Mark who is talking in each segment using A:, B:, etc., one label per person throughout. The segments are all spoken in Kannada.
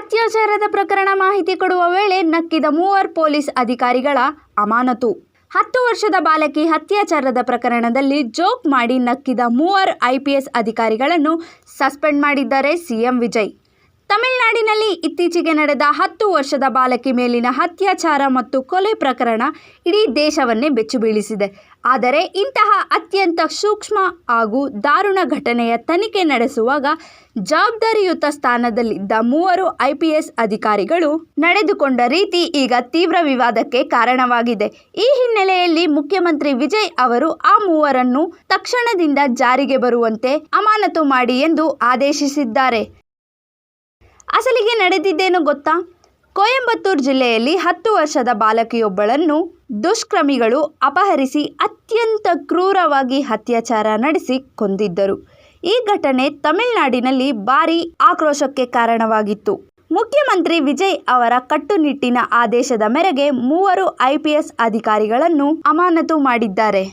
A: ಅತ್ಯಾಚಾರದ ಪ್ರಕರಣ ಮಾಹಿತಿ ಕೊಡುವ ವೇಳೆ ನಕ್ಕಿದ 3 ಪೊಲೀಸ್ ಅಧಿಕಾರಿಗಳ ಅಮಾನತು. 10 ವರ್ಷದ ಬಾಲಕಿ ಅತ್ಯಾಚಾರದ ಪ್ರಕರಣದಲ್ಲಿ ಜೋಕ್ ಮಾಡಿ ನಕ್ಕಿದ 3 IPS ಅಧಿಕಾರಿಗಳನ್ನು ಸಸ್ಪೆಂಡ್ ಮಾಡಿದ್ದಾರೆ ಸಿಎಂ ವಿಜಯ್. ತಮಿಳುನಾಡಿನಲ್ಲಿ ಇತ್ತೀಚೆಗೆ ನಡೆದ 10 ವರ್ಷದ ಬಾಲಕಿ ಮೇಲಿನ ಅತ್ಯಾಚಾರ ಮತ್ತು ಕೊಲೆ ಪ್ರಕರಣ ಇಡೀ ದೇಶವನ್ನೇ ಬೆಚ್ಚಿಬೀಳಿಸಿದೆ. ಆದರೆ ಇಂತಹ ಅತ್ಯಂತ ಸೂಕ್ಷ್ಮ ಹಾಗೂ ದಾರುಣ ಘಟನೆಯ ತನಿಖೆ ನಡೆಸುವಾಗ ಜವಾಬ್ದಾರಿಯುತ ಸ್ಥಾನದಲ್ಲಿದ್ದ 3 IPS ಅಧಿಕಾರಿಗಳು ನಡೆದುಕೊಂಡ ರೀತಿ ಈಗ ತೀವ್ರ ವಿವಾದಕ್ಕೆ ಕಾರಣವಾಗಿದೆ. ಈ ಹಿನ್ನೆಲೆಯಲ್ಲಿ ಮುಖ್ಯಮಂತ್ರಿ ವಿಜಯ್ ಅವರು ಆ 3ರನ್ನು ತಕ್ಷಣದಿಂದ ಜಾರಿಗೆ ಬರುವಂತೆ ಅಮಾನತು ಮಾಡಿ ಎಂದು ಆದೇಶಿಸಿದ್ದಾರೆ. ಅಸಲಿಗೆ ನಡೆದಿದ್ದೇನು ಗೊತ್ತಾ? ಕೊಯಂಬತ್ತೂರು ಜಿಲ್ಲೆಯಲ್ಲಿ 10 ವರ್ಷದ ಬಾಲಕಿಯೊಬ್ಬಳನ್ನು ದುಷ್ಕರ್ಮಿಗಳು ಅಪಹರಿಸಿ ಅತ್ಯಂತ ಕ್ರೂರವಾಗಿ ಅತ್ಯಾಚಾರ ನಡೆಸಿ ಕೊಂದಿದ್ದರು. ಈ ಘಟನೆ ತಮಿಳುನಾಡಿನಲ್ಲಿ ಭಾರೀ ಆಕ್ರೋಶಕ್ಕೆ ಕಾರಣವಾಗಿತ್ತು. ಮುಖ್ಯಮಂತ್ರಿ ವಿಜಯ್ ಅವರ ಕಟ್ಟುನಿಟ್ಟಿನ ಆದೇಶದ ಮೇರೆಗೆ 3 IPS ಅಧಿಕಾರಿಗಳನ್ನು ಅಮಾನತು ಮಾಡಿದ್ದಾರೆ.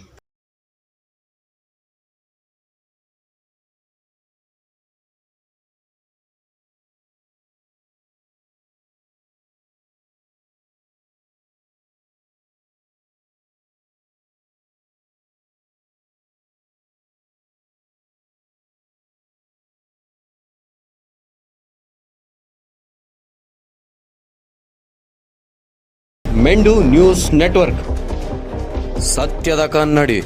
B: ಮೆಂಡು ನ್ಯೂಸ್ ನೆಟ್ವರ್ಕ್, ಸತ್ಯದ ಕನ್ನಡಿ.